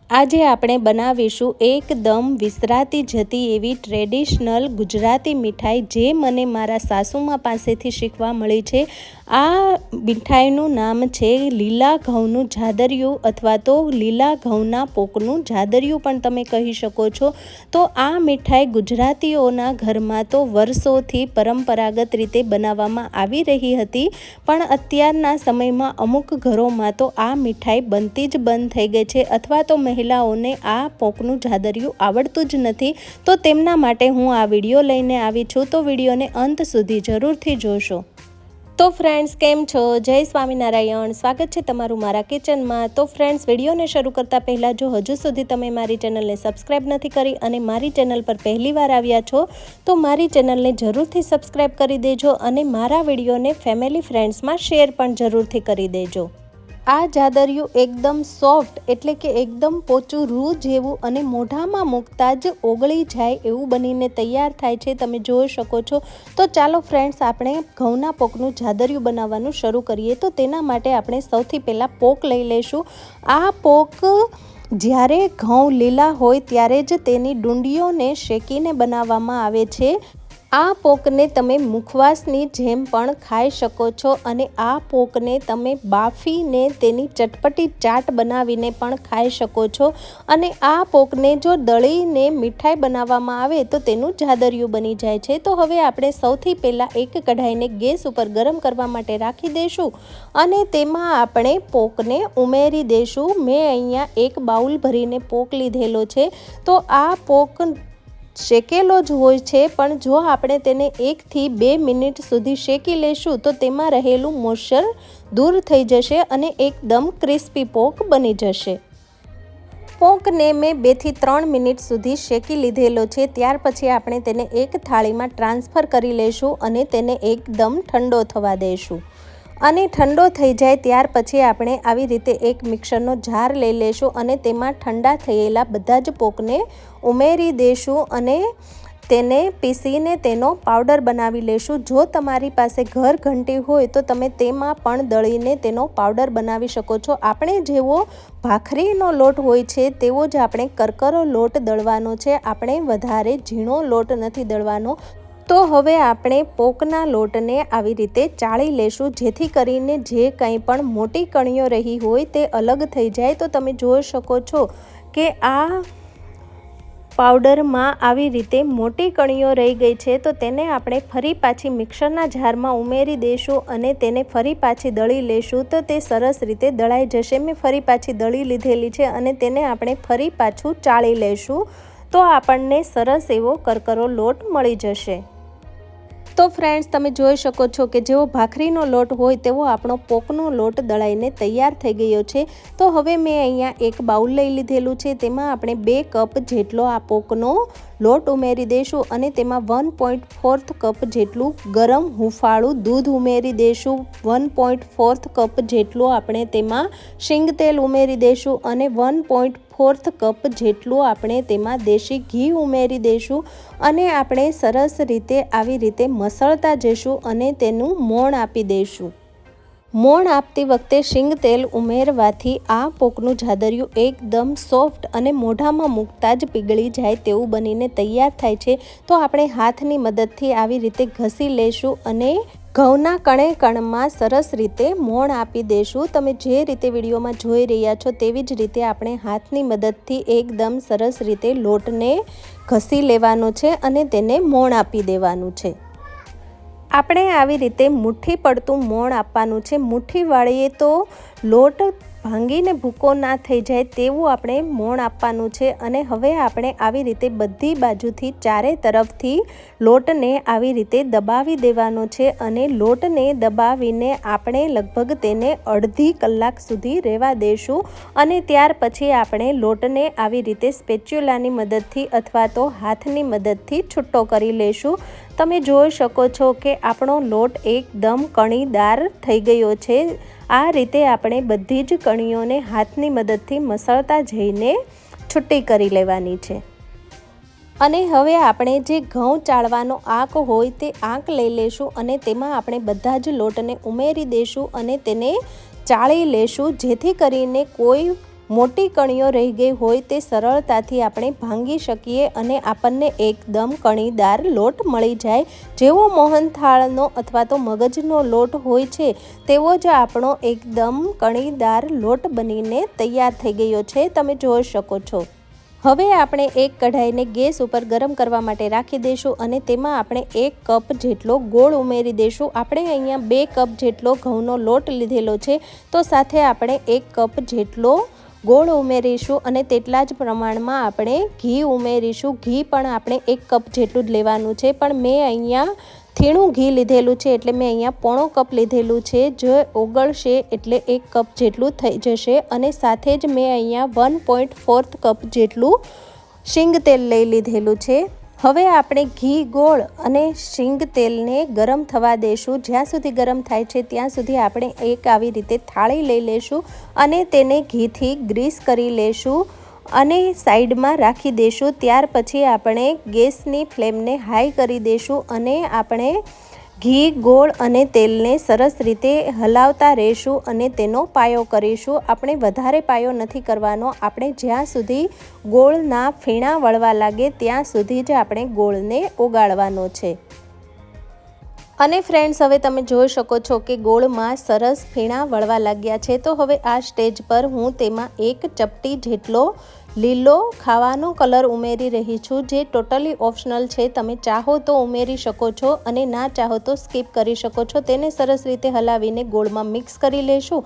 આજે આપણે બનાવીશું એકદમ વિસરાતી જતી એવી ટ્રેડિશનલ ગુજરાતી મીઠાઈ, જે મને મારા સાસુમા પાસેથી શીખવા મળી છે। આ મીઠાઈનું નામ છે લીલા ઘઉંનું જાદરિયું, અથવા તો લીલા ઘઉંના પોકનું જાદરિયું પણ તમે કહી શકો છો। તો આ મીઠાઈ ગુજરાતીઓના ઘરમાં તો વર્ષોથી પરંપરાગત રીતે બનાવવામાં આવી રહી હતી, પણ અત્યારના સમયમાં અમુક ઘરોમાં તો આ મીઠાઈ બનતી જ બંધ થઈ ગઈ છે, અથવા તો મહિલાઓને આ પોકનું જાદરિયું આવડતું જ નથી। તો તેમના માટે હું આ વિડીયો લઈને આવી છું, તો વિડીયોને અંત સુધી જરૂરથી જોશો। તો ફ્રેન્ડ્સ, કેમ છો? જય સ્વામિનારાયણ। સ્વાગત છે તમારું મારા કિચનમાં। તો ફ્રેન્ડ્સ, વિડીયોને શરૂ કરતાં પહેલાં જો હજુ સુધી તમે મારી ચેનલને સબસ્ક્રાઈબ નથી કરી અને મારી ચેનલ પર પહેલી વાર આવ્યા છો, તો મારી ચેનલને જરૂરથી સબસ્ક્રાઈબ કરી દેજો અને મારા વિડીયોને ફેમિલી ફ્રેન્ડ્સમાં શેર પણ જરૂરથી કરી દેજો। આ જાદરિયું એકદમ સોફ્ટ, એટલે કે એકદમ પોચું રૂ જેવું અને મોઢામાં મૂકતા જ ઓગળી જાય એવું બનીને તૈયાર થાય છે, તમે જોઈ શકો છો। તો ચાલો ફ્રેન્ડ્સ, આપણે ઘઉંના પોકનું જાદરિયું બનાવવાનું શરૂ કરીએ। તો તેના માટે આપણે સૌથી પહેલાં પોક લઈ લઈશું। આ પોક જ્યારે ઘઉં લીલા હોય ત્યારે જ તેની ડુંડીઓને શેકીને બનાવવામાં આવે છે। આ પોકને તમે મુખવાસની જેમ પણ ખાઈ શકો છો, અને આ પોકને તમે બાફીને તેની ચટપટી ચાટ બનાવીને પણ ખાઈ શકો છો, અને આ પોકને જો દળીને મીઠાઈ બનાવવામાં આવે તો તેનું જાદરિયું બની જાય છે। તો હવે આપણે સૌથી પહેલાં એક કઢાઈને ગેસ ઉપર ગરમ કરવા માટે રાખી દઈશું, અને તેમાં આપણે પોકને ઉમેરી દઈશું। મેં અહીંયા એક બાઉલ ભરીને પોક લીધેલો છે। તો આ પોક શેકેલો જ હોય છે, પણ જો આપણે તેને 1 થી 2 મિનિટ સુધી શેકી લઈશું તો તેમાં રહેલું મોઇશ્ચર દૂર થઈ જશે અને એકદમ ક્રિસ્પી પોક બની જશે। પોકને મેં 2 થી 3 મિનિટ સુધી શેકી લીધેલો છે। ત્યાર પછી આપણે તેને એક થાળીમાં ટ્રાન્સફર કરી લઈશું અને તેને એકદમ ઠંડો થવા દઈશું। અને ઠંડો થઈ જાય ત્યાર પછી આપણે આવી રીતે એક મિક્સરનો જાર લઈ લઈશું અને તેમાં ઠંડા થયેલા બધા જ પોકને ઉમેરી દઈશું અને તેને પીસીને તેનો પાવડર બનાવી લઈશું। જો તમારી પાસે ઘરઘંટી હોય તો તમે તેમાં પણ દળીને તેનો પાવડર બનાવી શકો છો। આપણે જેવો ભાખરીનો લોટ હોય છે તેવો જ આપણે કરકરો લોટ દળવાનો છે, આપણે વધારે ઝીણો લોટ નથી દળવાનો। તો હવે આપણે પોકના લોટને આવી રીતે ચાળી લેશું, જેથી કરીને જે કંઈ પણ મોટી કણીઓ રહી હોય તે અલગ થઈ જાય। તો તમે જોઈ શકો છો કે આ પાવડરમાં આવી રીતે મોટી કણીઓ રહી ગઈ છે, તો તેને આપણે ફરી પાછી મિક્સરના જારમાં ઉમેરી દઈશું અને તેને ફરી પાછી દળી લઈશું, તો તે સરસ રીતે દળાઈ જશે। મેં ફરી પાછી દળી લીધેલી છે અને તેને આપણે ફરી પાછું ચાળી લઈશું, તો આપણને સરસ એવો કરકરો લોટ મળી જશે। તો ફ્રેન્ડ્સ, તમે જોઈ શકો છો કે જેવો ભાખરીનો લોટ હોય તેવો આપણો પોકનો લોટ દળાઈને તૈયાર થઈ ગયો છે। તો હવે મેં અહીંયા એક બાઉલ લઈ લીધેલું છે, તેમાં આપણે 2 કપ જેટલો આ પોકનો લોટ ઉમેરી દઈશું અને તેમાં 1.4 કપ જેટલું ગરમ હુંફાળું દૂધ ઉમેરી દઈશું। 1.4 કપ જેટલું આપણે તેમાં શીંગ તેલ ઉમેરી દઈશું અને 1.4 કપ જેટલું આપણે તેમાં દેશી ઘી ઉમેરી દઈશું, અને આપણે સરસ રીતે આવી રીતે મસળતા જઈશું અને તેનું મોણ આપી દઈશું। મોણ આપતી વખતે શીંગ તેલ ઉમેરવાથી આ પોકનું જાદરિયું એકદમ સોફ્ટ અને મોઢામાં મૂકતા જ પીગળી જાય તેવું બનીને તૈયાર થાય છે। તો આપણે હાથની મદદથી આવી રીતે ઘસી લઈશું અને ઘઉંના કણે કણમાં સરસ રીતે મોણ આપી દઈશું। તમે જે રીતે વિડીયોમાં જોઈ રહ્યા છો તેવી જ રીતે આપણે હાથની મદદથી એકદમ સરસ રીતે લોટને ઘસી લેવાનો છે અને તેને મોણ આપી દેવાનું છે। આપણે આવી રીતે મુઠ્ઠી પડતું મોણ આપવાનું છે। મુઠ્ઠી વાળીએ તો લોટ ભાંગીને ભૂકો ના થઈ જાય તેવું આપણે મોણ આપવાનું છે। અને હવે આપણે આવી રીતે બધી બાજુથી ચારે તરફથી લોટને આવી રીતે દબાવી દેવાનો છે, અને લોટને દબાવીને આપણે લગભગ તેને અડધી કલાક સુધી રહેવા દઈશું, અને ત્યાર પછી આપણે લોટને આવી રીતે સ્પેચ્યુલાની મદદથી અથવા તો હાથની મદદથી છૂટો કરી લઈશું। તમે જોઈ શકો છો કે આપણો લોટ એકદમ કણીદાર થઈ ગયો છે। આ રીતે આપણે બધી જ કણીઓને હાથની મદદથી મસળતા જઈને છૂટી કરી લેવાની છે। અને હવે આપણે જે ઘઉં ચાળવાનો આંક હોય તે આંક લઈ લઈશું અને તેમાં આપણે બધા જ લોટને ઉમેરી દઈશું અને તેને ચાળી લેશું, જેથી કરીને કોઈ મોટી કણીઓ રહી ગઈ હોય તે સરળતાથી આપણે ભાંગી શકીએ અને આપણને એકદમ કણીદાર લોટ મળી જાય। જેવો મોહનથાળનો અથવા તો મગજનો લોટ હોય છે તેવો જ આપણો એકદમ કણીદાર લોટ બનીને તૈયાર થઈ ગયો છે, તમે જોઈ શકો છો। હવે આપણે એક કઢાઈને ગેસ ઉપર ગરમ કરવા માટે રાખી દઈશું અને તેમાં આપણે 1 કપ જેટલો ગોળ ઉમેરી દઈશું। આપણે અહીંયા 2 કપ જેટલો ઘઉંનો લોટ લીધેલો છે, તો સાથે આપણે 1 કપ જેટલો ગોળ ઉમેરીશું અને તેટલા જ પ્રમાણમાં આપણે ઘી ઉમેરીશું। ઘી પણ આપણે 1 કપ જેટલું જ લેવાનું છે, પણ મેં અહીંયા થીણું ઘી લીધેલું છે એટલે મેં અહીંયા પોણો કપ લીધેલું છે। જો ઓગળશે એટલે 1 કપ જેટલું થઈ જશે અને સાથે જ મેં અહીંયા 1.4 કપ જેટલું શીંગ તેલ લઈ લીધેલું છે। હવે આપણે ઘી, ગોળ અને શીંગ તેલને ગરમ થવા દઈશું। જ્યાં સુધી ગરમ થાય છે ત્યાં સુધી આપણે એક આવી રીતે થાળી લઈ લઈશું અને તેને ઘીથી ગ્રીસ કરી લેશું અને સાઈડમાં રાખી દઈશું। ત્યાર પછી આપણે ગેસની ફ્લેમને હાઈ કરી દઈશું અને આપણે ઘી, ગોળ અને તેલને સરસ રીતે હલાવતા રહીશું અને તેનો પાયો કરીશું। આપણે વધારે પાયો નથી કરવાનો, આપણે જ્યાં સુધી ગોળના ફીણા વળવા લાગે ત્યાં સુધી જ આપણે ગોળને ઓગાળવાનો છે। અને ફ્રેન્ડ્સ, હવે તમે જોઈ શકો છો કે ગોળમાં સરસ ફીણા વળવા લાગ્યા છે, તો હવે આ સ્ટેજ પર હું તેમાં 1 ચપટી જેટલો લીલો ખાવાનો કલર ઉમેરી રહી છું, જે ટોટલી ઓપ્શનલ છે। તમે ચાહો તો ઉમેરી શકો છો અને ના ચાહો તો સ્કીપ કરી શકો છો। તેને સરસ રીતે હલાવીને ગોળમાં મિક્સ કરી લેશું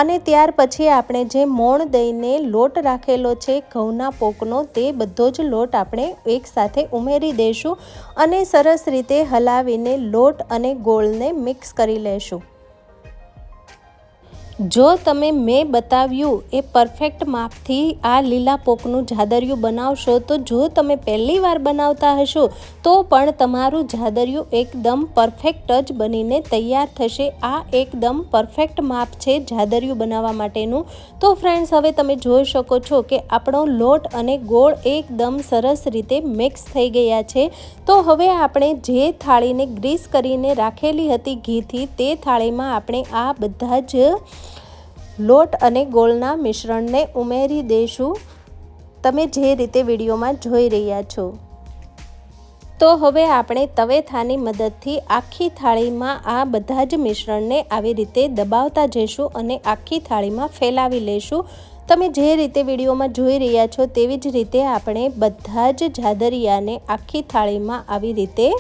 અને ત્યાર પછી આપણે જે મોણ દઈને લોટ રાખેલો છે ઘઉંના પોકનો, તે બધો જ લોટ આપણે એકસાથે ઉમેરી દઈશું અને સરસ રીતે હલાવીને લોટ અને ગોળને મિક્સ કરી લેશું। જો તમે મેં બતાવ્યું એ પરફેક્ટ માપથી આ લીલા પોકનું જાદરિયું બનાવશો, તો જો તમે પહેલી વાર બનાવતા હશો તો પણ તમારું જાદરિયું એકદમ પરફેક્ટ જ બનીને તૈયાર થશે। આ એકદમ પરફેક્ટ માપ છે જાદરિયું બનાવવા માટેનું। તો ફ્રેન્ડ્સ, હવે તમે જોઈ શકો છો કે આપણો લોટ અને ગોળ એકદમ સરસ રીતે મિક્સ થઈ ગયા છે। તો હવે આપણે જે થાળીને ગ્રીસ કરીને રાખેલી હતી ઘીથી, તે થાળીમાં આપણે આ બધા જ લોટ અને ગોળના મિશ્રણને ઉમેરી દઈશું, તમે જે રીતે વિડીયોમાં જોઈ રહ્યા છો। તો હવે આપણે તવેથાની મદદથી આખી થાળીમાં આ બધા જ મિશ્રણને આવી રીતે દબાવતા જઈશું અને આખી થાળીમાં ફેલાવી લઈશું। તમે જે રીતે વિડીયોમાં જોઈ રહ્યા છો તેવી જ રીતે આપણે બધા જ જાદરિયાને આખી થાળીમાં આવી રીતે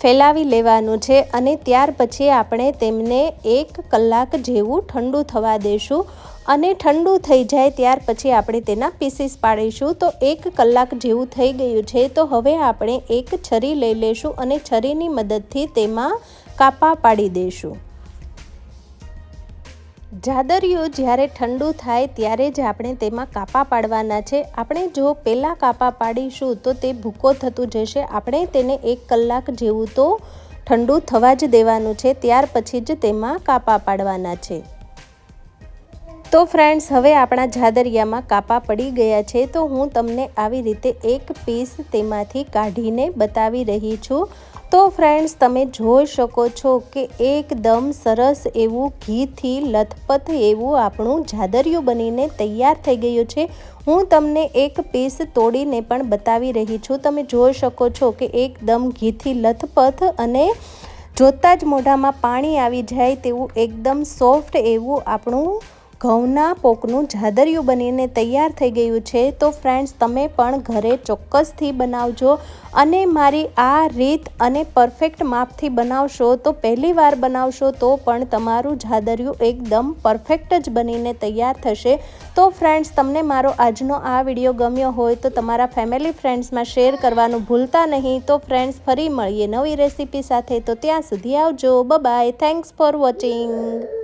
ફેલાવી લેવાનું છે અને ત્યાર પછી આપણે તેમને 1 કલાક જેવું ઠંડુ થવા દઈશું અને ઠંડુ થઈ જાય ત્યાર પછી આપણે તેના પીસીસ પાડીશું। તો 1 કલાક જેવું થઈ ગયું છે, તો હવે આપણે એક છરી લઈ લઈશું અને છરીની મદદથી તેમાં કાપા પાડી દઈશું। જાદરિયું જ્યારે ઠંડુ થાય ત્યારે જ આપણે તેમાં કાપા પાડવાના છે। આપણે જો પહેલાં કાપા પાડીશું તો તે ભૂકો થતું જશે। આપણે તેને 1 કલાક જેવું તો ઠંડુ થવા જ દેવાનું છે, ત્યાર પછી જ તેમાં કાપા પાડવાના છે। તો ફ્રેન્ડ્સ, હવે આપણા જાદરિયામાં કાપા પડી ગયા છે, તો હું તમને આવી રીતે એક પીસ તેમાંથી કાઢીને બતાવી રહી છું। તો ફ્રેન્ડ્સ, તમે જોઈ શકો છો કે એકદમ સરસ એવું ઘીથી લથપથ એવું આપણું જાદરિયું બનીને તૈયાર થઈ ગયું છે। હું તમને એક પીસ તોડીને પણ બતાવી રહી છું। તમે જોઈ શકો છો કે એકદમ ઘીથી લથપથ અને જોતાં જ મોઢામાં પાણી આવી જાય તેવું એકદમ સોફ્ટ એવું આપણું ઘઉંના પોકનું જાદરિયું બનીને તૈયાર થઈ ગયું છે। તો ફ્રેન્ડ્સ, તમે પણ ઘરે ચોક્કસથી બનાવજો અને મારી આ રીત અને પરફેક્ટ માપથી બનાવશો તો પહેલી વાર બનાવશો તો પણ તમારું જાદરિયું એકદમ પરફેક્ટ જ બનીને તૈયાર થશે। તો ફ્રેન્ડ્સ, તમને મારો આજનો આ વિડીયો ગમ્યો હોય તો તમારા ફેમિલી ફ્રેન્ડ્સમાં શેર કરવાનું ભૂલતા નહીં। તો ફ્રેન્ડ્સ, ફરી મળીએ નવી રેસીપી સાથે, તો ત્યાં સુધી આવજો, bye bye, thanks for watching.